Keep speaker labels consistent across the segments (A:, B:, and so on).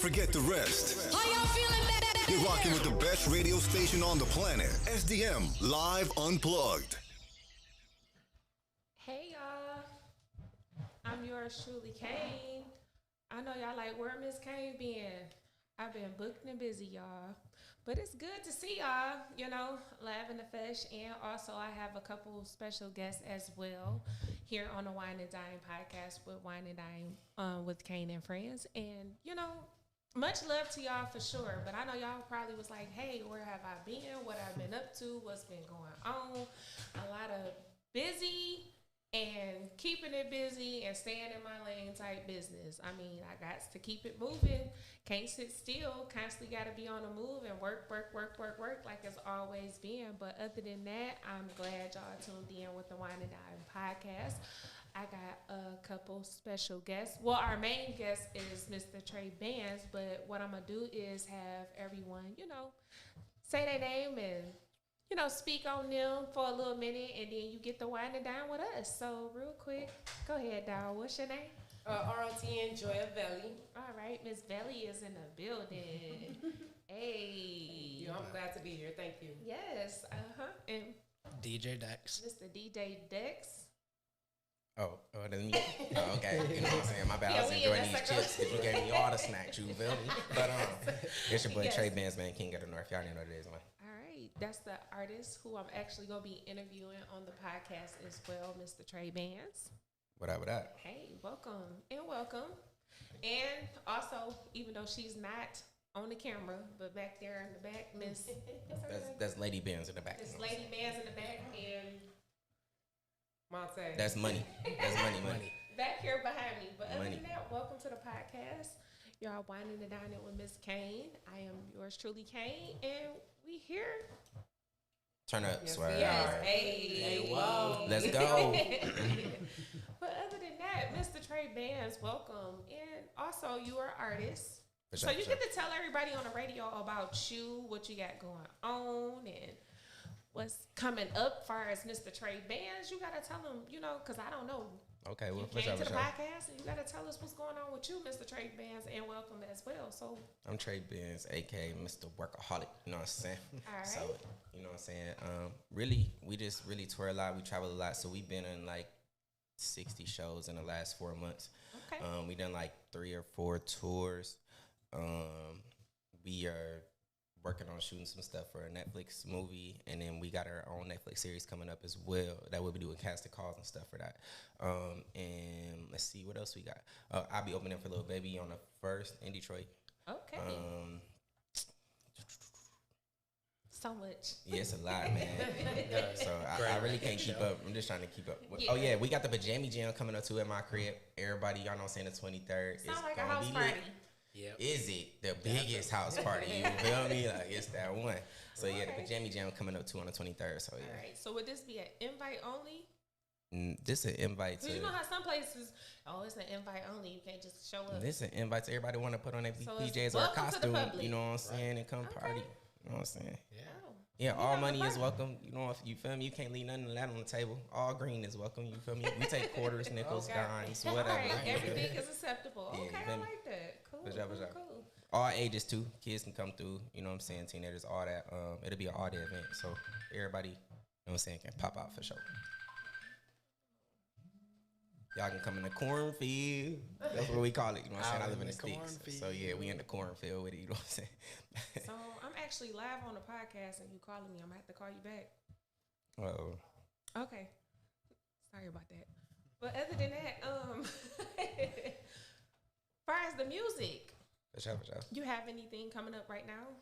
A: forget the rest.
B: How y'all feeling back?
A: You're rocking with the best radio station on the planet. SDM Live Unplugged.
C: Hey y'all, I'm yours truly, Kaine. I know y'all like, where Miss Kaine been? I've been booked and busy, y'all. But it's good to see y'all, live in the flesh. And also I have a couple special guests as well here on the Wine and Dine podcast with Wine and Dine with Kaine and Friends. And, much love to y'all for sure. But I know y'all probably was like, hey, where have I been? What I've been up to? What's been going on? A lot of busy and keeping it busy and staying in my lane type business. I mean, I got to keep it moving. Can't sit still. Constantly got to be on the move and work like it's always been. But other than that, I'm glad y'all tuned in with the Wine and Dine podcast. I got a couple special guests. Well, our main guest is Mr. Trey Bands, but what I'm going to do is have everyone, say their name and speak on them for a little minute, and then you get the wine and dine with us. So, real quick, go ahead, Dal. What's your name?
D: ROTN Joya Velli.
C: All right, Miss Velli is in the building. Hey.
D: I'm glad to be here. Thank you.
C: Yes. And
E: DJ Dex.
C: Mr. DJ Dex.
E: Oh, that's me. Oh, okay. You know what I'm saying? My bad. I was enjoying these chips because you gave me all the snacks. You feel me? But it's your boy Trey Bands, man. King of the North. Y'all didn't know what it is, man.
C: That's the artist who I'm actually going to be interviewing on the podcast as well, Mr. Trey Bands.
E: What up, what up?
C: Hey, welcome. And also, even though she's not on the camera, but back there in the back, Miss...
E: That's Lady Bands in the back.
C: That's Lady Bands in the back, and...
D: Monte.
E: That's money. That's money.
C: Back here behind me. But
E: money.
C: Other than that, welcome to the podcast. Y'all whining and dining with Miss Kaine. I am yours truly, Kaine, and we here.
E: Turn up,
D: yes,
E: swear.
C: Yes, hey, whoa.
E: Let's go.
C: But other than that, Mr. Trey Bands, welcome. And also, you are an artist. So you get to tell everybody on the radio about you, what you got going on, and what's coming up as far as Mr. Trey Bands. You got to tell them, because I don't know.
E: Okay, well,
C: you came to the podcast, and you got to tell us what's going on with you, Mr. Trey Bands, and welcome as well. So
E: I'm Trey Bands, a.k.a. Mr. Workaholic, you know what I'm saying?
C: All right.
E: So, you know what I'm saying? Really, we just really tour a lot. We travel a lot. So we've been in like 60 shows in the last 4 months.
C: Okay.
E: We done like 3 or 4 tours. We are working on shooting some stuff for a Netflix movie, and then we got our own Netflix series coming up as well that we'll be doing casting calls and stuff for that. And let's see what else we got. I'll be opening for Lil Baby on the 1st in Detroit.
C: Okay. So much.
E: Yeah, it's a lot, man. So I really can't keep up. I'm just trying to keep up.
C: Yeah.
E: Oh yeah, we got the Pajama Jam coming up too at my crib. Everybody, y'all know I'm saying the 23rd.
C: Sound like a house party.
E: Yep. Is it the biggest house party? You feel me? Like, it's that one. So yeah, the Pajama Jam coming up too on the 23rd. So yeah.
C: All right. So would this be an invite only?
E: This is an invite to.
C: You know how some places, it's an invite only. You can't just show up.
E: This is an invite to everybody want to put on their
C: So
E: PJs or a costume. You know what I'm saying?
C: Right.
E: And come party. You know what I'm saying?
C: Yeah.
E: Yeah, all money is welcome. You know, if you feel me, you can't leave nothing of that on the table. All green is welcome. You feel me? We take quarters, nickels, dimes, whatever.
C: All right. Everything is acceptable.
E: Yeah,
C: okay, I like that. Cool. Cool.
E: All ages too. Kids can come through. You know what I'm saying? Teenagers, all that. It'll be an all day event, so everybody, you know what I'm saying, can pop out for sure. Y'all can come in the cornfield. That's what we call it. You know what I'm saying? I live in the sticks. So yeah, we in the cornfield with it. You know what I'm saying?
C: So I'm actually live on the podcast and you calling me. I'm going to have to call you back.
E: Uh-oh.
C: Okay. Sorry about that. But other than that, far as the music,
E: For sure.
C: you have anything coming up right now?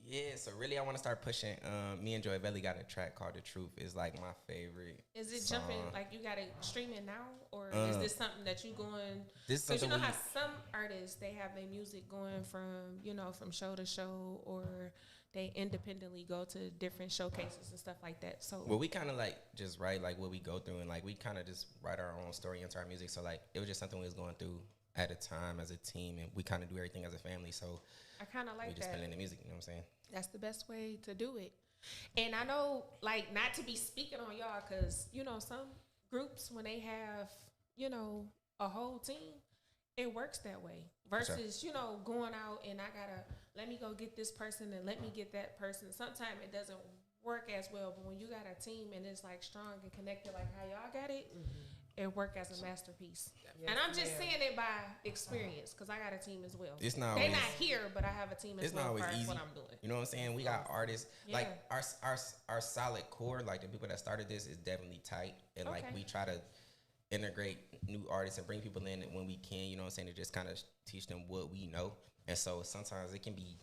E: Yeah, so really I want to start pushing. Me and Joy Belly got a track called The Truth. It's like my favorite. Is it
C: song. Jumping, like you got it streaming now? Or is this something that you going? Because you know how some artists, they have their music going from show to show, or they independently go to different showcases and stuff like that. So
E: well, we kind of like just write like what we go through, and like we kind of just write our own story into our music. So like it was just something we was going through at a time as a team, and we kind of do everything as a family. So
C: I kind of like that.
E: We just put in the music, you know what I'm saying?
C: That's the best way to do it. And I know, like, not to be speaking on y'all, because, some groups, when they have, a whole team, it works that way versus, you know, going out and I gotta let me go get this person and let me get that person. Sometimes it doesn't work as well, but when you got a team and it's like strong and connected like how y'all got it, it work as a masterpiece. Yes, and I'm just saying it by experience because I got a team as well.
E: It's not
C: they're
E: always,
C: not here, but I have a team as well.
E: It's not always easy.
C: What I'm doing.
E: You know what I'm saying? We got artists like our solid core, like the people that started this is definitely tight, and like we try to integrate new artists and bring people in when we can. You know what I'm saying? To just kind of teach them what we know, and so sometimes it can be.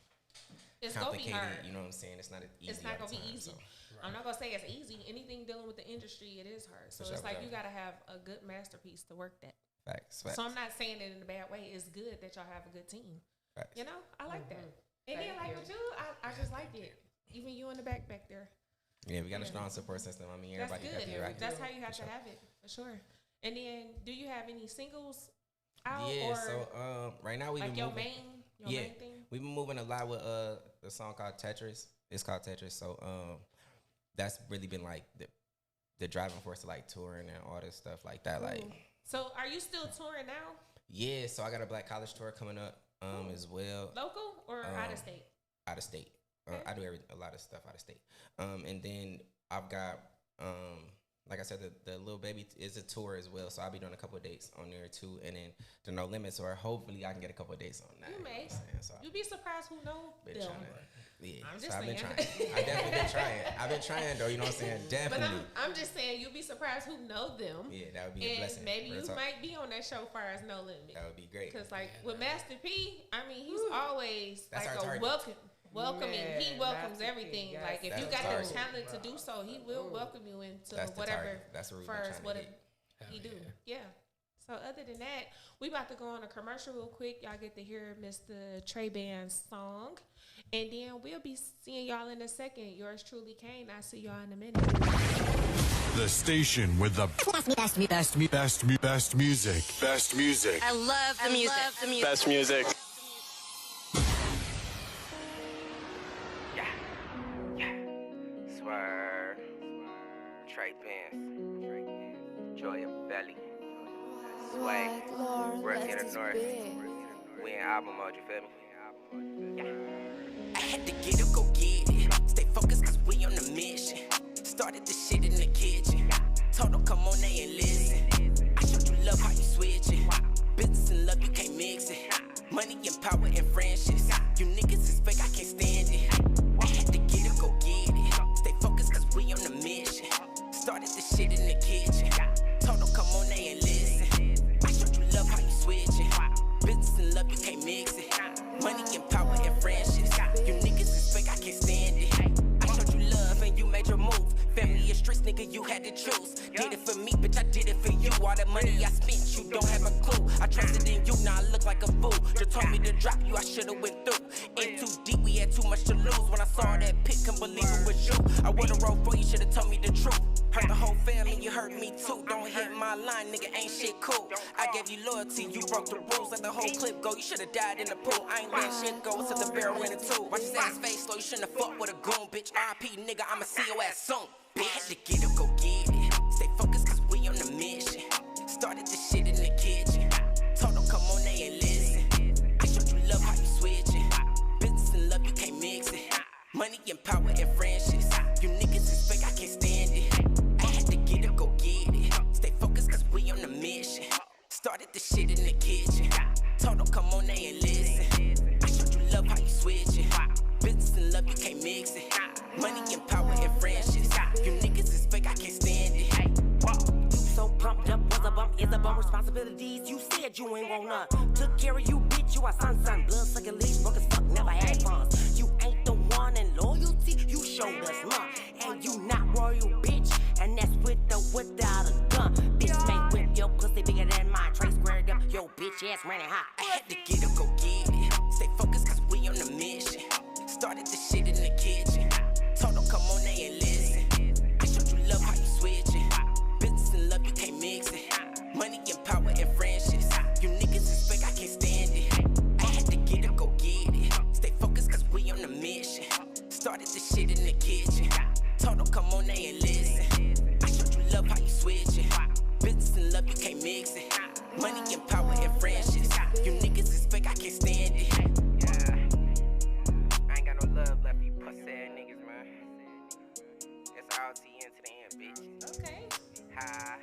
C: It's
E: complicated,
C: gonna be hard.
E: You know what I'm saying? It's not easy.
C: It's not gonna be
E: time,
C: easy.
E: So.
C: I'm not gonna say it's easy. Anything dealing with the industry, it is hard. So it's like you gotta have a good masterpiece to work that.
E: Facts.
C: So I'm not saying it in a bad way. It's good that y'all have a good team.
E: Facts.
C: You know, I like that. And then like with you, I just like it. Even you in the back there.
E: Yeah, we got a strong support system. I mean, everybody
C: that's good.
E: got the right.
C: That's how you have to have it for sure. And then, do you have any singles out?
E: Yeah.
C: Or
E: So right now we've
C: like
E: been
C: your
E: moving.
C: main thing.
E: We've been moving a lot with the song called Tetris. It's called Tetris. So that's really been like the driving force of like touring and all this stuff like that. Like,
C: so are you still touring now?
E: Yeah. So I got a Black College tour coming up as well.
C: Local or out of state?
E: Out of state. I do a lot of stuff out of state. And then I've got like I said, the Little Baby is a tour as well, so I'll be doing a couple of dates on there too, and then the No Limits, or hopefully I can get a couple of dates on that.
C: You may.
E: So
C: You'd be surprised who know them.
E: I'm
C: just
E: I've been
C: saying.
E: trying. I've definitely been trying. I've been trying though. You know what I'm saying? Definitely.
C: But I'm just saying you'd be surprised who know them.
E: Yeah, that would be a blessing.
C: Maybe you might be on that show far as No Limit.
E: That would be great.
C: Because like with Master P, I mean he's always
E: That's
C: like
E: our
C: a
E: target.
C: welcoming.
D: Man,
C: He welcomes
D: Master
C: everything.
D: P, yes.
C: Like if
E: That's
C: you got
E: target.
C: the talent to do so, he will welcome you into
E: That's the
C: whatever.
E: target. That's what we've been
C: first,
E: trying
C: what
E: to get.
C: he do. Yeah. So other than that, we about to go on a commercial real quick. Y'all get to hear Mr. Trey Band's song. And then we'll be seeing y'all in a second. Yours truly, Kaine. I'll see y'all in a minute.
B: The station with the best music. Best music.
F: I love the music.
G: Best music.
H: Swerve, Trey Pants, Joy of Belly, Sway, Work in the North. We in album mode, you feel me?
I: I had to get up, go get it. Stay focused cause we on the mission. Started this shit in the kitchen. Told them come on, they ain't listen. I showed you love how you switch it. Business and love, you can't mix it. Money and power and friendships. You niggas is fake, I can't stand it. I had to get up, go get it. Stay focused cause we on the mission. Started this shit in the kitchen. Told them come on, they ain't listen. I showed you love how you switch it. Business and love, you can't mix it. Money and power and friendships. You niggas is fake, I can't stand it. I showed you love and you made your move. Family and streets, nigga, you had to choose. Did it for me, bitch, I did it for you. All the money I spent, you don't have a clue. I trusted in you, now I look like a fool. Just told me to drop you, I should've went through. In too deep, we had too much to lose. When I saw that pic, couldn't believe it was you. I would've wrote for you, should've told me the truth. Hurt the whole family, you hurt me too. Don't hit my line, nigga, ain't shit cool. I gave you loyalty, you broke the rules. Let the whole clip go, you should've died in the pool. I ain't letting shit go, it's the barrel in the tube. Watch his ass face slow, you shouldn't have fucked with a goon, bitch. RP, nigga, I'ma see your ass soon. Bitch, had to get up, go get it. Stay focused cause we on the mission. Started this shit in the kitchen. Told them come on, they ain't listen. I showed you love how you switch it. Business and love, you can't mix it. Money and power and friendships. You niggas is fake, I can't stand it. I had to get up, go get it. Stay focused cause we on the mission. Started this shit in the kitchen. Told them come on, they ain't listen. I showed you love how you switch it. Business and love, you can't mix it. Money and power and friendships. You niggas is fake, I can't stand it. You so pumped up, was a bump, is a bump. Responsibilities, you said you ain't want none. Took care of you, bitch, you a son. Blood sucking leash, broke as fuck, never had funds. You ain't the one, and loyalty, you showed us none. And you not royal, bitch, and that's with or without a gun. Bitch, make whip your pussy bigger than mine. Trey squared up, yo bitch ass running hot. I had to get up, go get it. Stay focused cause we on the mission. Started this shit in the kitchen. Told them come on, they ain't listen. I showed you love how you switch it. Business and love, you can't mix it. Money and power and friendships. You niggas is fake, I can't stand it. I had to get up, go get it. Stay focused cause we on the mission. Started this shit in the kitchen. Told them come on, they ain't listen. I showed you love how you switch it. Business and love, you can't mix it. Money and power and friendships.
H: Yeah. I ain't got no love left for you pussy ass niggas, man. It's RTN to the end, bitch.
C: Okay.
H: Ha.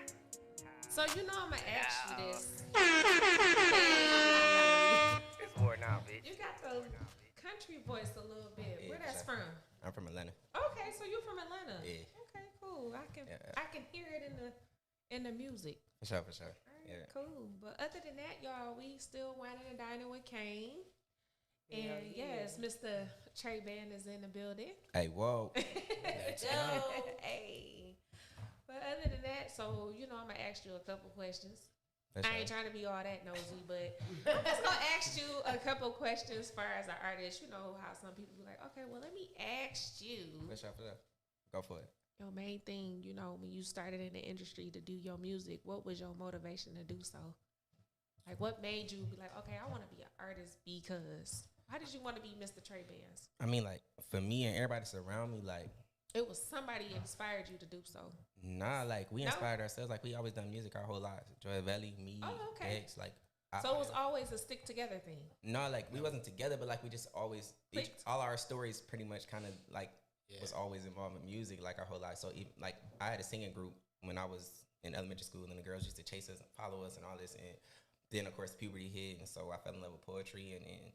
C: So you know I'ma ask you this.
H: It's war now, bitch.
C: You got the country voice a little bit.
E: Yeah,
C: Where that's
E: sure.
C: from?
E: I'm from Atlanta.
C: Okay, so you from Atlanta.
E: Yeah.
C: Okay, cool. I can hear it in the music.
E: For sure.
C: All right,
E: Yeah.
C: cool. But other than that, y'all, we still whining and dining with Kaine. And yes, Mr. Trey Band is in the building.
E: Hey, whoa.
C: Hey. But other than that, so you know, I'm gonna ask you a couple questions.
E: That's
C: I ain't trying to be all that nosy, but I'm just gonna ask you a couple questions as far as an artist. You know how some people be like, okay, well, let me ask you
E: For sure. Go for it.
C: your main thing. You know, when you started in the industry to do your music, what was your motivation to do so? Like, what made you be like, okay, I want to be an artist because? Why did you want to be Mr. Trey Bands?
E: I mean, like, for me and everybody that's around me, like,
C: It was somebody inspired you to do so.
E: nah, like, we
C: No?
E: inspired ourselves. Like, we always done music our whole lives. Joy Valley, me,
C: Oh, okay.
E: X, like.
C: So it was always a stick together thing.
E: No, like, we wasn't together, but, like, we just always,
C: Clicked.
E: all our stories pretty much kind of, like, was always involved in music, like, our whole life. So, even, like, I had a singing group when I was in elementary school, and the girls used to chase us and follow us and all this. And then, of course, puberty hit, and so I fell in love with poetry and then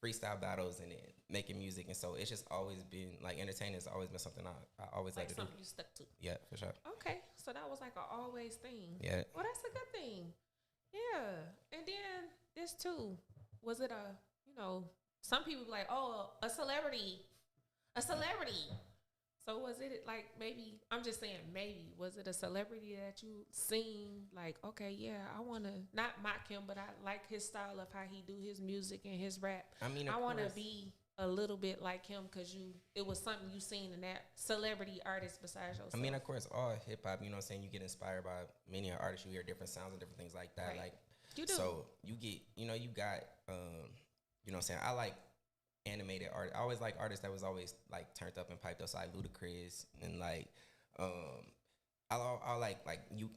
E: freestyle battles and then making music. And so it's just always been, like, entertaining has always been something I always
C: Like
E: like to do.
C: something you stuck to.
E: Yeah, for sure.
C: Okay, so that was like an always thing.
E: Yeah.
C: Well, that's a good thing. Yeah. And then this too, was it a, you know, some people be like, oh, a celebrity. So was it like maybe, I'm just saying maybe, was it a celebrity that you seen like, okay, yeah, I want to not mock him, but I like his style of how he do his music and his rap.
E: I mean,
C: I
E: of
C: want to
E: course.
C: be a little bit like him because it was something you seen in that celebrity artist besides yourself.
E: I mean, of course, all hip hop, you know what I'm saying? You get inspired by many artists, you hear different sounds and different things like that.
C: Right.
E: Like,
C: You do.
E: So you get, you know, you got, you know what I'm saying? I like animated art. I always like artists that was always like turned up and piped up, so like Ludacris and like, I like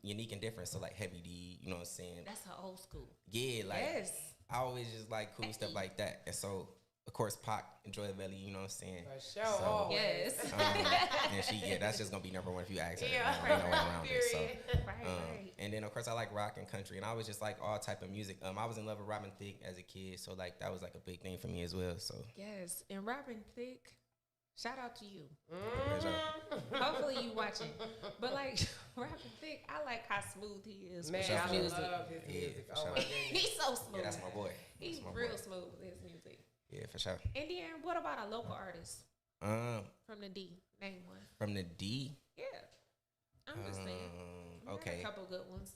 E: unique and different. So like Heavy D, you know what I'm saying?
C: That's her old school.
E: Yeah, like
C: Yes.
E: I always just like cool stuff like that. And so of course Pac and Joy Valley, you know what I'm saying?
D: For sure.
E: So,
D: always.
C: Yes.
E: and that's just gonna be number one if you ask her.
C: Yeah.
E: Ain't no way around it. So,
C: Right, right.
E: and then of course I like rock and country, and I was just like all type of music. I was in love with Robin Thicke as a kid, so like that was like a big thing for me as well. So
C: Yes. And Robin Thicke, shout out to you.
E: for sure.
C: Hopefully you watching. But like Robin Thicke, I like how smooth he is
D: Man,
C: with
E: sure,
C: his
D: I
E: for
C: music.
D: love his
E: Yeah,
D: music.
E: for
D: Oh
E: sure.
D: my goodness.
C: He's so smooth.
E: Yeah, that's my boy.
C: He's
E: That's my
C: real
E: boy.
C: smooth with his music.
E: Yeah, for sure.
C: And then what about a local artist from the D? Name one.
E: From the D,
C: Yeah. I'm just saying. We got
E: okay.
C: A couple good ones.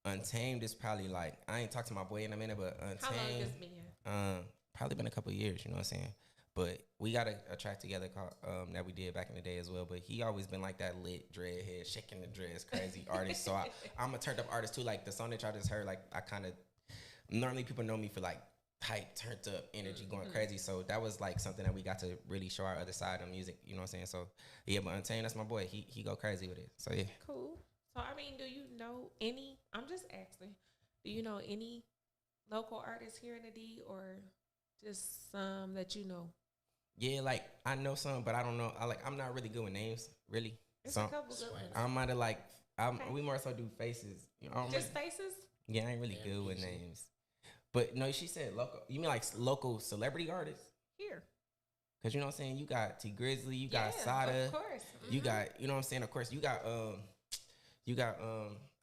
E: Untamed is probably like, I ain't talked to my boy in a minute, but Untamed.
C: How long has been?
E: Probably been a couple of years, you know what I'm saying? But we got a track together called, that we did back in the day as well. But he always been like that lit dreadhead, shaking the dreads, crazy artist. So I'm a turned up artist too. Like the song that y'all just heard, like I kind of, normally people know me for like hype, turned up energy, going crazy. So that was like something that we got to really show our other side of music, you know what I'm saying? So yeah, but Untamed, that's my boy. He go crazy with it. So yeah.
C: Cool. So I mean, do you know any? I'm just asking. Do you know any local artists here in the D, or just some that you know?
E: Yeah, like I know some, but I don't know. I'm not really good with names, really.
C: There's
E: So
C: a couple good ones.
E: I might have like,
C: Okay.
E: we more so do faces. You know, I don't
C: Just
E: really-
C: faces?
E: yeah, I ain't really good with names. But no, she said local. You mean like local celebrity artists?
C: Here.
E: Cause you know what I'm saying. You got T Grizzly, you got
C: Yeah,
E: Sada,
C: of course.
E: you got, you know what I'm saying. Of course, you got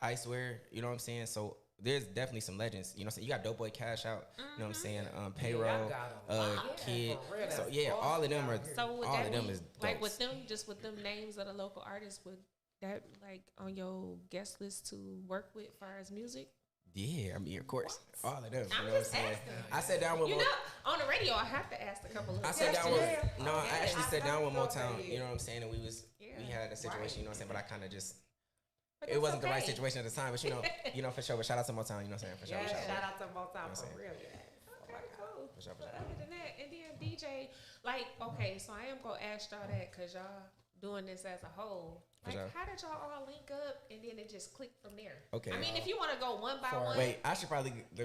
E: Icewear. You know what I'm saying. So there's definitely some legends. You know what I'm saying. You got Dope Boy Cash Out. You know what I'm saying. Payroll,
D: got a lot.
E: Kid.
D: For real,
E: So
D: that's
E: yeah, all of them
D: awesome
E: are.
D: out here.
C: So would
E: all
C: that
E: of them
C: be,
E: is
C: like
E: dopes.
C: with them, just with them names of the local artists, would that like on your guest list to work with as far as music?
E: Yeah, I mean, of course, all of them.
C: I'm
E: You know what I'm
C: just
E: saying.
C: asking.
E: I sat down with.
C: You
E: Mo-
C: know, on the radio, I have to ask a couple of
E: I sat down with.
C: questions.
E: No, I actually sat down with Motown.
D: Yeah.
E: You know what I'm saying, and we
C: Yeah,
E: had a situation. You know what I'm saying, but I kind of just.
C: But
E: It
C: that's
E: wasn't the right
C: okay.
E: situation at the time, but you know, for sure. But shout out to Motown, you know what I'm saying, for sure.
D: Yeah,
E: for sure.
D: shout out to Motown
E: You know what I'm
D: for
E: saying?
D: real.
C: Okay, cool.
E: For sure, for
C: But
E: sure.
C: other than that, and then DJ, like, okay, so I am gonna ask y'all that because y'all doing this as a whole. Like,
E: sure.
C: how did y'all all link up and then it just clicked from there?
E: Okay.
C: I mean, if you want to go one by one.
E: Wait, I should probably.
C: Who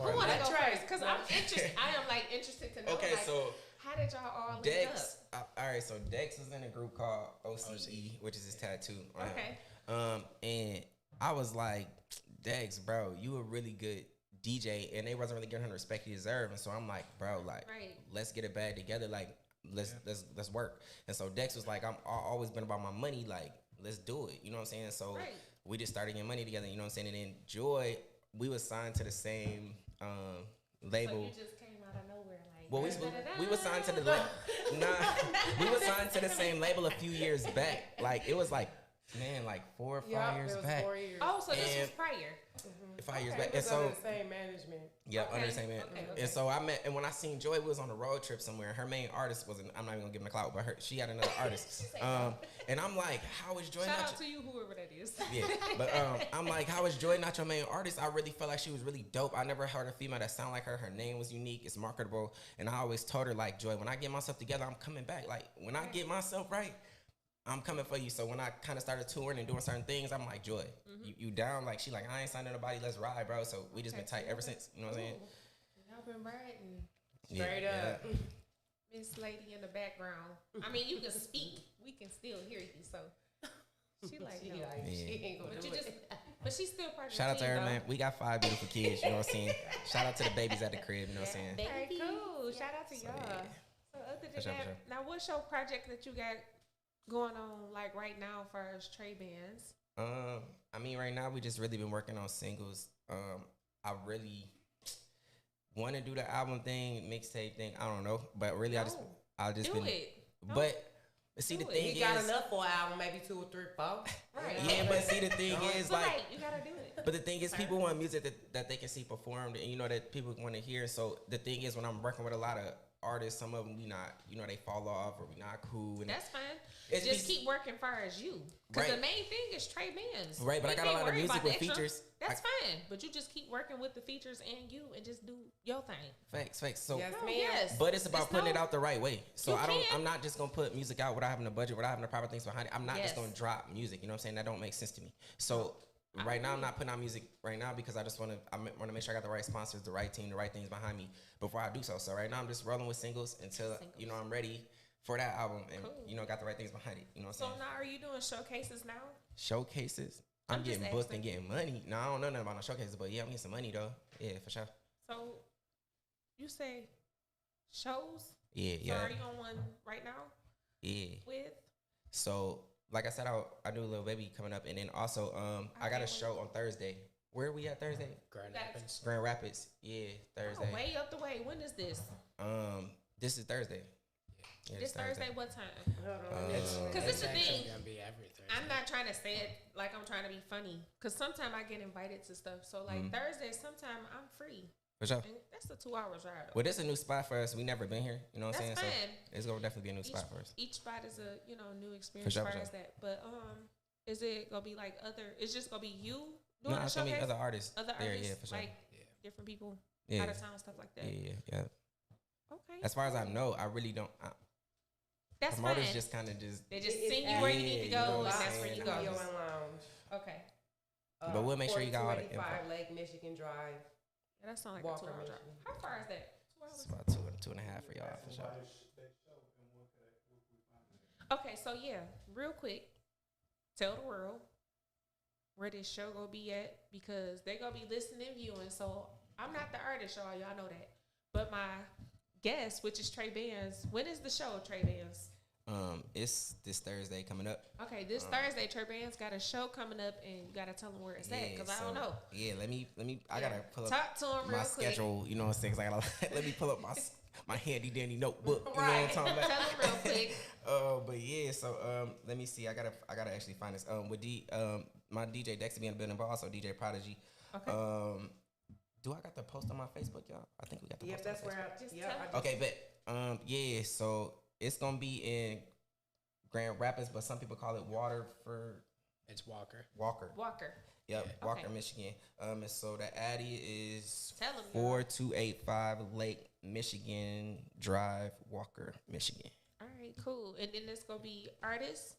C: want to go first? Because I'm interested. I am like interested to know.
E: Okay,
C: like,
E: so
C: how did y'all all link
E: Dex.
C: up?
E: All right, so Dex was in a group called OCE, which is his tattoo. On him. And I was like, Dex, bro, you a really good DJ, and they wasn't really giving him the respect he deserved. And so I'm like, bro, like, let's get it back together. Like, let's work. And so Dex was like, I've always been about my money. Like, let's do it. You know what I'm saying? So we just started getting money together. You know what I'm saying? And then Joy, we was signed to the same label.
C: So you just came out of nowhere, like.
E: Well, we were signed to the we were signed to the same label a few years back. Like it was like 4 or 5 years back.
D: 4 years.
C: Oh, so this was prior.
E: 5 years back, and so
D: under the same management.
E: Yeah, under the same management. And so I met, and when I seen Joy, we was on a road trip somewhere. Her main artist wasn't. I'm not even gonna give him a clout, but she had another artist. And I'm like, how is Joy?
C: Shout out to you, whoever that is.
E: Yeah, but I'm like, how is Joy not your main artist? I really felt like she was really dope. I never heard a female that sounded like her. Her name was unique. It's marketable, and I always told her like, Joy, when I get myself together, I'm coming back. Like when I get myself right, I'm coming for you. So when I kind of started touring and doing certain things, I'm like, Joy, you down? Like she like, I ain't signing nobody. Let's ride, bro. So we just been tight ever since. You know what I'm saying?
C: Y'all been riding.
D: Straight up.
C: Miss Lady in the background. I mean, you can speak. We can still hear you. So she like, no.
D: She ain't gonna do it.
C: But she's still part of
E: Shout
C: the
E: out to
C: team,
E: her,
C: though.
E: man. We got 5 beautiful kids. You know what I'm saying? Shout out to the babies at the crib. You know what I'm saying?
C: All right, cool. Shout out to y'all.
E: yeah.
C: So other than
E: For sure,
C: that,
E: for sure.
C: now what's your project that you got going on like right now for us Trey bands?
E: I mean, right now we just really been working on singles. I really want to do the album thing, mixtape thing. I don't know, but really, I just
C: do
E: been.
C: it.
E: But see, the thing
D: He got
E: is,
D: enough for an album, maybe 2 or 3, 4.
C: Right.
E: yeah, but see, the thing is,
C: But
E: like,
C: you gotta do it.
E: but the thing is, people want music that they can see performed, and you know that people want to hear. So the thing is, when I'm working with a lot of artists, some of them we not, you know, they fall off or we not cool. And
C: That's fine.
E: It's
C: Just
E: be-
C: keep working far as you. Because
E: Right.
C: the main thing is Trey bands.
E: Right, but I
C: We
E: got a
C: can't
E: lot of
C: worry
E: music
C: about
E: with
C: the extra.
E: features.
C: That's fine. But you just keep working with the features and you and just do your thing.
E: Facts. So.
D: Yes,
C: No,
D: ma'am.
C: yes.
E: But it's about putting it
C: no-
E: out the right way. So
C: You
E: I don't.
C: can.
E: I'm not just gonna put music out without having a budget, without having the proper things behind it. I'm not just
C: Yes.
E: gonna drop music. You know what I'm saying? That don't make sense to me. So right now I'm not putting out music right now because I just want to make sure I got the right sponsors, the right team, the right things behind me before I do so. So right now I'm just rolling with singles until you know I'm ready for that album and you know got the right things behind it. You know what I'm
C: So
E: saying?
C: now are you doing showcases now?
E: Showcases.
C: I'm
E: I'm
C: just
E: getting booked
C: asking.
E: and getting money. No, I don't know nothing about no showcases, but yeah, I'm getting some money though. Yeah, for sure.
C: So you say shows?
E: Yeah,
C: So
E: yeah,
C: are you on one right now
E: yeah.
C: with?
E: So, like I said, I do a little baby coming up, and then also, I got a show on Thursday. Where are we at Thursday?
F: Grand Rapids.
E: Grand Rapids. Yeah, Thursday.
C: Oh, way up the way. When is this?
E: This is Thursday. Yeah,
C: This Thursday, what time? Because
F: It's
C: it's the
F: actually
C: thing.
F: gonna be every Thursday.
C: I'm not trying to say it like I'm trying to be funny. Because sometimes I get invited to stuff. So, like, Thursday, sometime I'm free.
E: For sure.
C: And that's a 2 hours ride.
E: Well, this is a new spot for us. We never been here. You know what I'm saying?
C: That's fine.
E: So it's gonna definitely be a new spot for us.
C: Each spot is a, new experience
E: sure,
C: as
E: for
C: far
E: sure.
C: as that. But, is it going to be like it's just going to be you doing
E: No,
C: the
E: it's gonna be
C: showcase?
E: other artists.
C: Other
E: there,
C: artists?
E: yeah, for sure.
C: Like, different people
E: Yeah.
C: out of town, stuff like that.
E: Yeah.
C: Okay.
E: As far as I know, I really don't.
C: That's
E: promoters
C: fine.
E: just kind of just.
C: They just
D: It's
C: send you where you need to
E: Yeah, you know
C: go,
E: what
C: and
E: I'm
C: that's where
E: saying?
C: you
D: Studio
C: go.
D: and lounge.
C: Okay.
E: But we'll make sure you got all the
D: 4285 Lake Michigan Drive.
C: Yeah, that sounds like
D: Walker,
C: a 2 hour drive.
D: Michigan.
C: How far is that? 2 hours?
E: It's about two and a half for y'all for sure.
C: Okay, so yeah, real quick, tell the world where this show gonna be at because they gonna be listening, viewing. So I'm not the artist, y'all know that. But my guest, which is Trey Bands, when is the show, Trey Bands?
E: It's this Thursday coming up.
C: Okay, this Thursday, Trey Bands got a show coming up, and you gotta tell them where it's at because I don't know.
E: Yeah, let me. I gotta pull up
C: Talk to them
E: my
C: real quick.
E: schedule. You know what I'm saying? 'Cause I gotta let me pull up my handy dandy notebook. You know what
C: Right.
E: I'm talking about?
C: Tell them real quick.
E: But yeah, so let me see. I gotta actually find this. With my DJ Dexter being in the building, but also DJ Prodigy.
C: Okay.
E: Do I got the post on my Facebook, y'all? I think we got the
D: Yep,
E: post
D: that's
E: on my
D: where
E: Facebook.
C: Just
D: yeah,
C: tell
D: I
C: them.
D: just-
E: Okay, but yeah, so it's gonna be in Grand Rapids, but some people call it Waterford
F: It's Walker.
E: Walker.
C: Walker.
E: Yep, Walker,
C: Okay.
E: Michigan. And so the Addy is
C: Tell 'em, y'all.
E: 4285 Lake Michigan Drive, Walker, Michigan.
C: All right, cool. And then it's gonna be artists.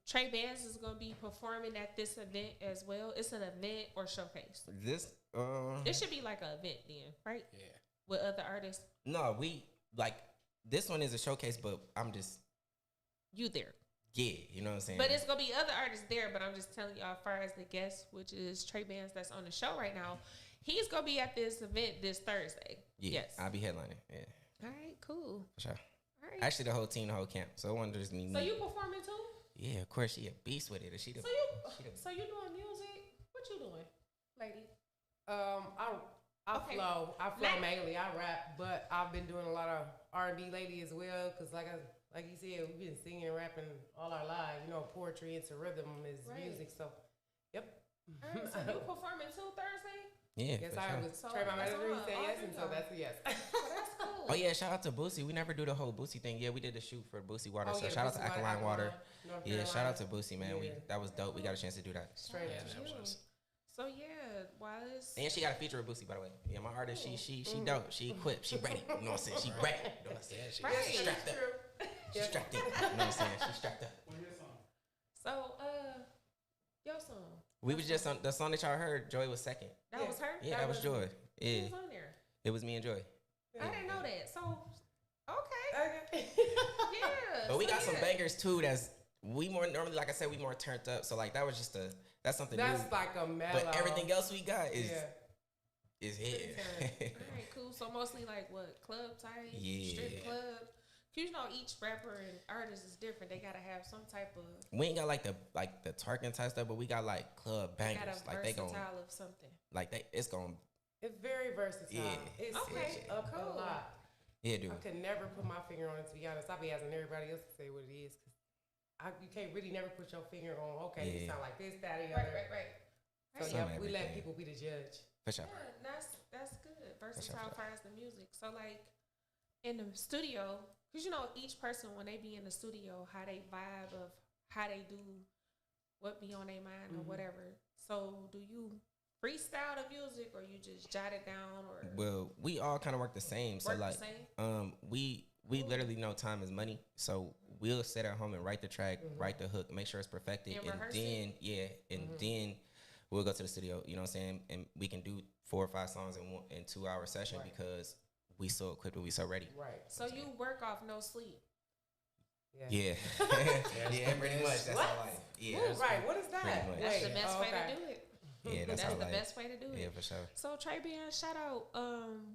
C: Trey Bands is gonna be performing at this event as well. It's an event or showcase.
E: This
C: It should be like an event then, right?
F: Yeah.
C: With other artists.
E: no, we like this one is a showcase, but I'm just
C: You there.
E: yeah, you know what I'm saying.
C: But it's gonna be other artists there. But I'm just telling y'all, as far as the guest, which is Trey Bands, that's on the show right now, he's gonna be at this event this Thursday.
E: yeah,
C: Yes.
E: I'll be headlining. Yeah,
C: All right, cool.
E: for sure.
C: All right.
E: Actually, the whole team, the whole camp. So it wasn't just me.
C: So you performing too?
E: Yeah, of course, she a beast with it. And she the,
C: So you doing music? What you doing, lady?
D: I
C: Okay.
D: flow. I flow mainly. I rap, but I've been doing a lot of R&B lately as well. Cause like you said, we've been singing and rapping all our lives. You know, poetry into rhythm is
C: Right.
D: music. So, yep.
C: All right, so you performing too Thursday?
E: yeah.
D: Yes,
E: for
D: I
E: sure.
D: was
C: So
D: Trey, my
C: that's
D: manager. He
C: on
D: said
C: all
D: yes,
C: you
D: and so
C: know.
D: that's a yes.
C: So that's cool.
E: Oh yeah, shout out to Boosie. We never do the whole Boosie thing. Yeah, we did the shoot for Boosie Water.
D: Oh,
E: So
D: yeah,
E: shout out to
D: Boosie Water,
E: Alkaline Water.
D: North
E: Yeah, shout out to
D: Carolina.
E: Boosie, man.
D: Yeah.
E: That was dope. We got a chance to do that.
D: Straight
F: Yeah,
D: up.
F: that was.
C: So yeah, Wallace.
E: And she got a feature with Boosie, by the way. Yeah, my artist, she dope. She equipped. She ready. You know what I'm saying? She ready. You know what I'm saying? She
C: Right.
E: strapped up. She strapped in. You know what I'm saying? She strapped up.
C: So your song.
E: We was just on the song that y'all heard. Joy was second.
C: That was her.
E: Yeah, that was Joy.
C: Who
E: Yeah,
C: was on there?
E: it was me and Joy.
C: I didn't know that. So okay,
D: Okay.
C: yeah.
E: But we
C: so
E: got some
C: yeah.
E: bangers too. That's we more normally, like I said, we more turned up. So like that was just that's something
D: That's
E: new.
D: like a mellow.
E: But everything else we got is
D: Yeah.
E: here.
C: All right, cool. So mostly like what, club type,
E: Yeah.
C: strip club. 'Cause you know each rapper and artist is different. They gotta have some type of
E: We ain't got like the twerking type stuff, but we got like club
C: got
E: bangers.
C: a
E: Like they
C: versatile
E: gon'
C: of something.
E: it's gonna
D: It's very versatile.
E: Yeah.
D: It's
C: Okay,
D: switched up
C: cool.
D: a lot.
E: yeah, dude.
D: I could never put my finger on it, to be honest. I be asking everybody else to say what it is. Cause you can't really never put your finger on, okay, you
E: Yeah.
D: sound like this, that, or the
C: Right,
D: other.
C: right.
D: So
E: Some
D: yeah, we let
E: everything.
D: people be the judge.
E: For sure.
C: Yeah, that's good. Versatile
E: sure.
C: as far as the music. So like in the studio, because you know each person when they be in the studio, how they vibe of how they do what be on their mind or whatever. So do you freestyle the music or you just jot it down or
E: Well, we all kind of work the same. So
C: work
E: like,
C: the same?
E: we literally know time is money. So we'll sit at home and write the track, write the hook, make sure it's perfected,
C: And
E: and
C: rehearse
E: then then we'll go to the studio. You know what I'm saying? And we can do 4 or 5 songs in 2 hour session because we so equipped and we so ready.
D: Right.
C: So you work off no sleep.
E: Yeah, yeah, pretty much. That's our life. Yeah,
D: Ooh, right. What is that?
E: Pretty much.
C: That's the
D: Wait,
C: best way
D: okay.
C: to do it.
E: yeah, that's,
C: That's
E: our
C: the
E: life.
C: best way to do it.
E: Yeah, for sure.
C: So Trey Band, shout out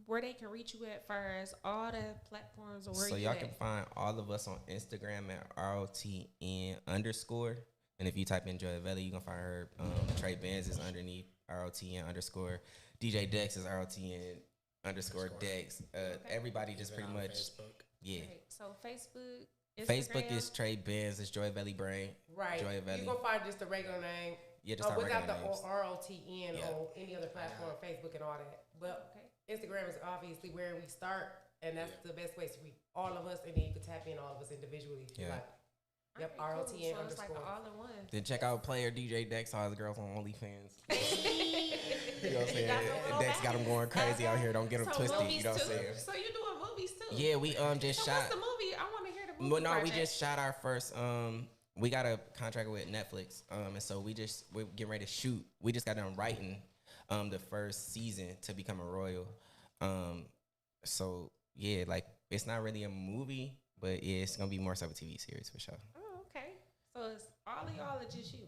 C: where they can reach you at far as all the platforms or where
E: So
C: you
E: y'all
C: at.
E: can find all of us on Instagram at ROTN_. And if you type in Joy Valley, you can find her. Trey Benz is underneath ROTN_. DJ Dex is ROTN_Dex. Everybody just
F: Even
E: pretty
F: on
E: much.
F: Facebook.
E: Yeah.
C: Right. So Facebook, Instagram.
E: Facebook is Trey Benz. It's Joy Valley Brain.
D: Right.
E: Joy Valley.
D: You gonna find just the regular name.
E: Yeah, just our
D: without
E: regular
D: the
E: names.
D: ROTN
E: Yeah.
D: on any other platform, Facebook and all that. But
C: Okay.
D: Instagram is obviously where we start, and that's the best place to reach all of us, and then you can tap in all of us individually. If you
E: Yeah.
D: like. Yep,
C: All right, cool.
D: ROTN
C: So it's like
D: underscore.
C: an all in one.
E: Then check out player DJ Dex. All his girls on OnlyFans. You know what I'm
C: You
E: saying?
C: got some
E: Dex got them going crazy out here. Don't get them
C: So
E: twisted.
C: movies
E: You know what I'm
C: too?
E: saying?
C: So you doing movies too?
E: Yeah, we just
C: So
E: shot.
C: what's the movie? I want to hear the movie.
E: Well, no, we
C: project.
E: just shot our first. We got a contract with Netflix, and so we're getting ready to shoot. We just got done writing, the first season to become a royal. So yeah, like it's not really a movie, but yeah, it's gonna be more so a TV series for sure.
C: Oh, okay. So it's all of y'all or just you?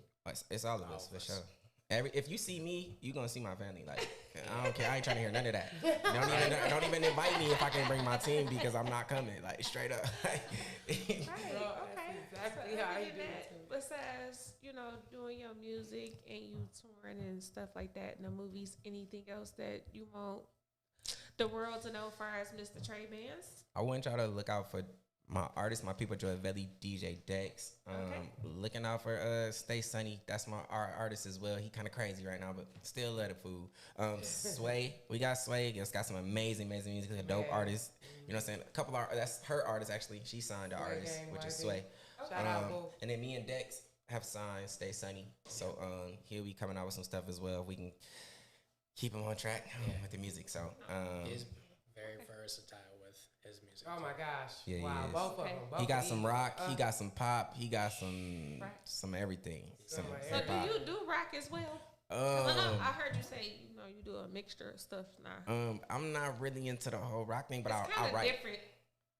E: It's all of us for sure. If you see me, you gonna see my family. Like I don't care. I ain't trying to hear none of that. Don't even invite me if I can't bring my team because I'm not coming. Like straight up.
C: Right. Okay.
D: exactly
C: So
D: how
C: other
D: you
C: than
D: do it,
C: that,
D: too.
C: besides doing your music and you touring and stuff like that in the movies, anything else that you want the world to know as far as Mr. Trey Bands?
E: I want y'all to look out for my artist, my people, Joy Valley, DJ Dex.
C: Okay.
E: Looking out for Stay Sunny. That's my artist as well. He kind of crazy right now, but still love the food. Sway, we got Sway. It's got some amazing music. He's a dope artist. You know what I'm saying? A couple of that's her artist actually. She signed the artist,
D: gang,
E: which is
D: YG.
E: Sway.
D: Shout out, boo.
E: And then me and Dex have signed Stay Sunny. So he'll be coming out with some stuff as well. If we can keep him on track with the music. So
F: He's very versatile with his music.
D: Oh my gosh!
E: Yeah,
D: wow,
E: he is.
D: both of them.
E: He got some rock. He got some pop. He got some everything. Some
C: So do you do rock as well? I heard you say you do a mixture of stuff now.
E: I'm not really into the whole rock thing, but
C: It's
E: I'll write.
C: different.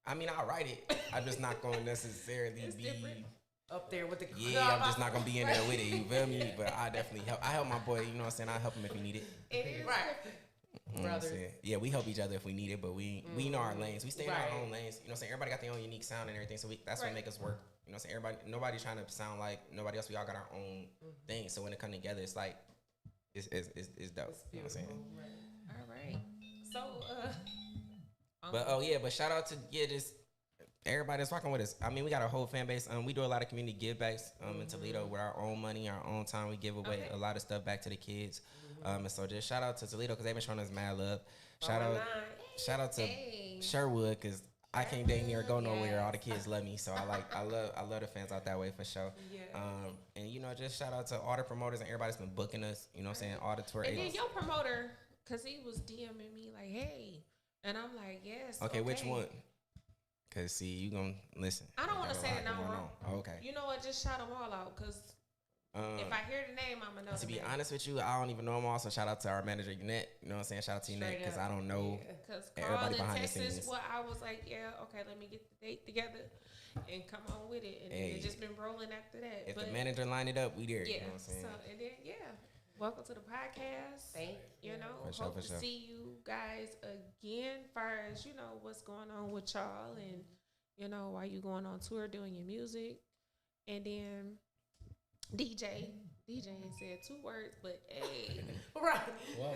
E: I mean, I'll write it. I'm just not going to necessarily be
C: different.
D: Up there with the
E: I'm just not gonna be in there with it. You feel me? But I definitely help. I help my boy. You know what I'm saying? I help him if he need it.
C: It is
D: right.
E: You know what I'm saying? Yeah, we help each other if we need it, but we know our lanes. We stay in our own lanes. You know what I'm saying? Everybody got their own unique sound and everything, so that's what make us work. You know what I'm saying? Nobody's trying to sound like nobody else. We all got our own thing. So when it come together, it's like it's dope. You know what I'm saying?
C: All right. So
E: but shout out to just everybody that's rocking with us. I mean, we got a whole fan base. We do a lot of community give backs in Toledo with our own money, our own time. We give away a lot of stuff back to the kids. And so just shout out to Toledo because they've been showing us mad love. Shout out to Sherwood because I can't dang near go nowhere. All the kids love me, so I love the fans out that way for sure.
C: Yeah.
E: And just shout out to all the promoters and everybody that's been booking us. You know what I'm saying? All the tour
C: and
E: agents.
C: then your promoter, because he was DMing me like, hey, and I'm like, yes.
E: Okay, which one? Cause see, you gonna listen.
C: I don't want to say the number wrong.
E: Okay.
C: You know what? Just shout them all out, cause if I hear the name, I'm gonna know.
E: To be honest with you, I don't even know them all. So shout out to our manager, Yvette. You know what I'm saying? Shout out to Yvette, because I don't know everybody behind the scenes.
C: Well, I was like, yeah, okay, let me get the date together and come on with it, and it's just been rolling after that.
E: If the manager lined it up, we there.
C: Yeah.
E: You know what I'm saying?
C: So and then welcome to the podcast.
D: Thank you.
C: You know,
E: for
C: hope
E: sure.
C: to see you guys again. First, what's going on with y'all, and why you going on tour doing your music, and then DJ ain't said 2 words, but hey,
D: right.
F: Well,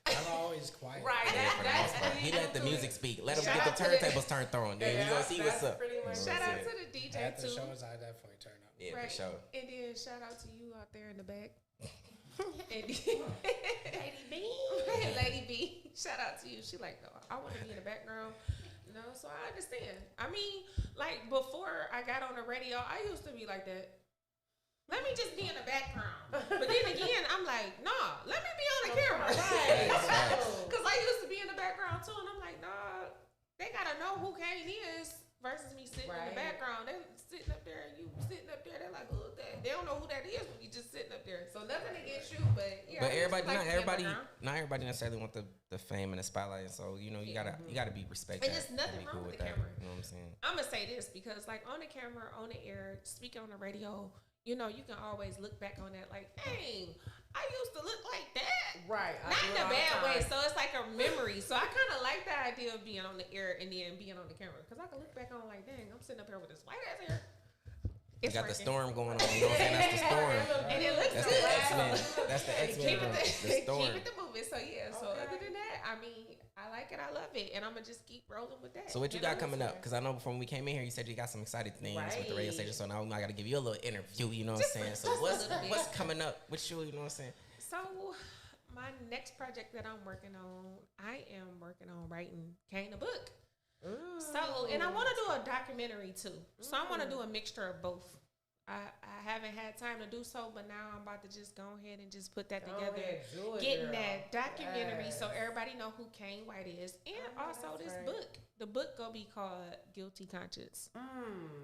F: I'm always quiet.
D: Right. That's
E: he let the music speak. Let him get the turntables turned on. Then we gonna see what's up.
C: Shout out to the DJ
F: At the
C: too.
F: shows, I definitely turn up.
E: Yeah,
C: Right.
E: for sure.
C: And then shout out to you out there in the back. And Lady B. Lady B. Shout out to you. She like, no, I want to be in the background. So I understand. I mean, like before I got on the radio, I used to be like that. Let me just be in the background. But then again, I'm like, nah, let me be on the camera. Because I used to be in the background too. And I'm like, nah, they got to know who Kaine is versus me sitting in the background. They're sitting up there and you sitting up there. They're like, who's that? They don't know who that is when you just sitting up there. So nothing against you, but yeah.
E: But not everybody necessarily want the fame and the spotlight. And so, you gotta be respected.
C: And there's nothing wrong with the camera.
E: You know what I'm saying?
C: I'm going to say this because like on the camera, on the air, speaking on the radio, you can always look back on that like, dang, I used to look like that.
D: Right.
C: Not in a bad way. So it's like a memory. So I kind of like the idea of being on the air and then being on the camera. Because I can look back on like, dang, I'm sitting up here with this white ass hair.
E: You got the storm going on. You know what I'm saying? That's the storm.
C: And it looks
E: That's
C: good.
E: the X-Men. That's the X-Men. The storm.
C: Keep it moving. So yeah. So other than that, I mean, I like it. I love it. And I'm going to just keep rolling with that.
E: So what you got coming up? Because I know from when we came in here, you said you got some exciting things with the radio station. So now I got to give you a little interview. You know what I'm saying? So what's coming up with you? You know what I'm saying?
C: So my next project that I'm working on, I am working on writing Kaine a book. So, and I want to do a documentary too. So I want to do a mixture of both. I haven't had time to do so, but now I'm about to just go ahead and just put that together. Getting that documentary so everybody know who Kaine White is. And also this book. The book gonna be called Guilty Conscience.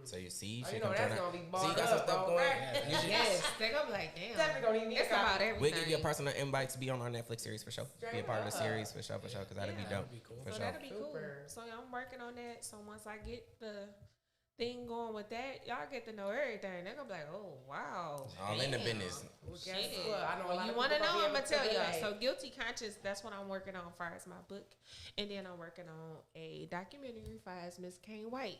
E: So you see,
D: that's gonna be bought.
E: So you got some stuff going.
C: Yes, they're gonna be like, damn.
D: Definitely gonna need
C: it's about everything.
E: We'll give you a personal invite to be on our Netflix series for sure. Be a part of the series for sure, because that'd be dope. For sure.
C: That'd be cool. So I'm working on that. So once I get the thing going with that, y'all get to know everything. They're gonna be like, oh wow,
E: all in the business.
C: Shit.
D: I know a lot
C: you
D: of
C: want to
D: people
C: know? I'm
D: gonna
C: gonna
D: be
C: tell
D: able to
C: y'all.
D: relate.
C: So Guilty Conscience, that's what I'm working on as far as my book, and then I'm working on a documentary as Miss Kaine White.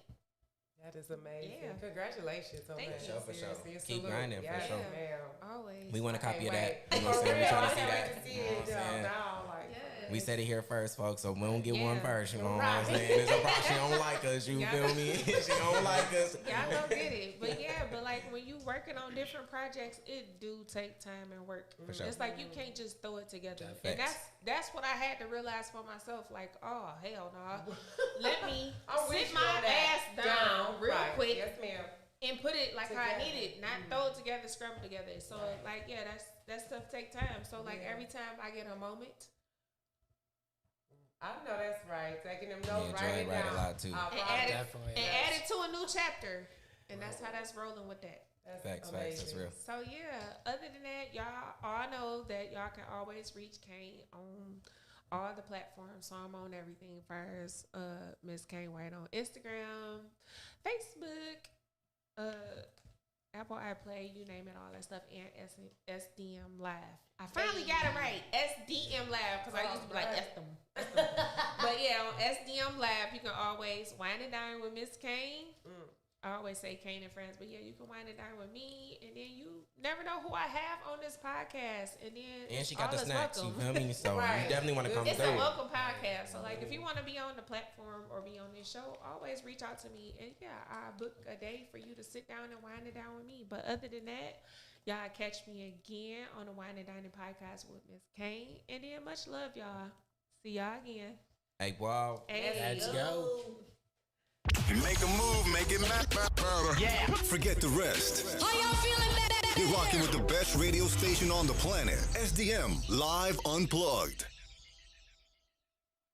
D: That is amazing.
C: Yeah.
D: Congratulations on
C: Thank
D: that.
C: you.
E: For sure.
D: Seriously,
E: Keep
D: salute.
E: grinding, for
D: Yes,
E: sure.
D: ma'am.
C: Always.
E: We want a copy of that.
D: Wait.
E: You know what I'm saying? We trying to see
D: I
E: that.
D: can't wait to see
E: You know
D: it
E: what I'm saying?
D: now. Like,
E: We said it here first, folks, so we don't get one
C: Yeah.
E: first. You know what
D: Right.
E: I'm saying? There's a problem. She don't like us. You feel me? She don't like us.
C: Y'all don't get it, but yeah, but like when you working on different projects, it do take time and work.
E: For sure.
C: It's like you can't just throw it together,
E: Facts.
C: and that's what I had to realize for myself. Like, oh hell no, let me
D: I'm with
C: sit
D: you
C: my
D: on that.
C: ass down real
D: Right.
C: quick
D: Yes, ma'am.
C: and put it like how I
D: Together.
C: need it, not throw it together, scrub it together. So like that stuff take time. So like every time I get a moment,
D: I know that's right. Taking them notes,
E: Yeah,
D: writing
E: Joy
D: it
E: write a
D: down.
E: lot, too.
D: I
C: And
D: promise.
F: Definitely.
C: add it to a new chapter. And that's how that's rolling with that.
D: That's
E: Facts,
D: amazing.
E: that's real.
C: So yeah, other than that, y'all all know that y'all can always reach Kaine on all the platforms. So I'm on everything first. Miss Kaine White on Instagram, Facebook, Apple iPlay, you name it, all that stuff, and SDM Live. I finally got it right, SDM Live, because I used to be like SDM. But yeah, on SDM Live, you can always wine and dine with Miss Kaine. I always say Kaine and Friends, but yeah, you can wine and dine with me, and then you never know who I have on this podcast, and then
E: And she got the
C: all is
E: snacks, you
C: welcome.
E: feel me? So
D: Right.
E: you definitely want to come
C: It's
E: through.
C: a welcome podcast. So like if you want to be on the platform or be on this show, always reach out to me. And yeah, I book a day for you to sit down and wind it down with me. But other than that, y'all catch me again on the Wine and Dining podcast with Miss Kaine. And then much love, y'all. See y'all again.
E: Hey, wow.
C: Hey,
F: Let's go.
A: Make a move, make it matter. Yeah. Forget the rest.
I: How y'all feeling that?
A: You're rocking with the best radio station on the planet. SDM Live Unplugged.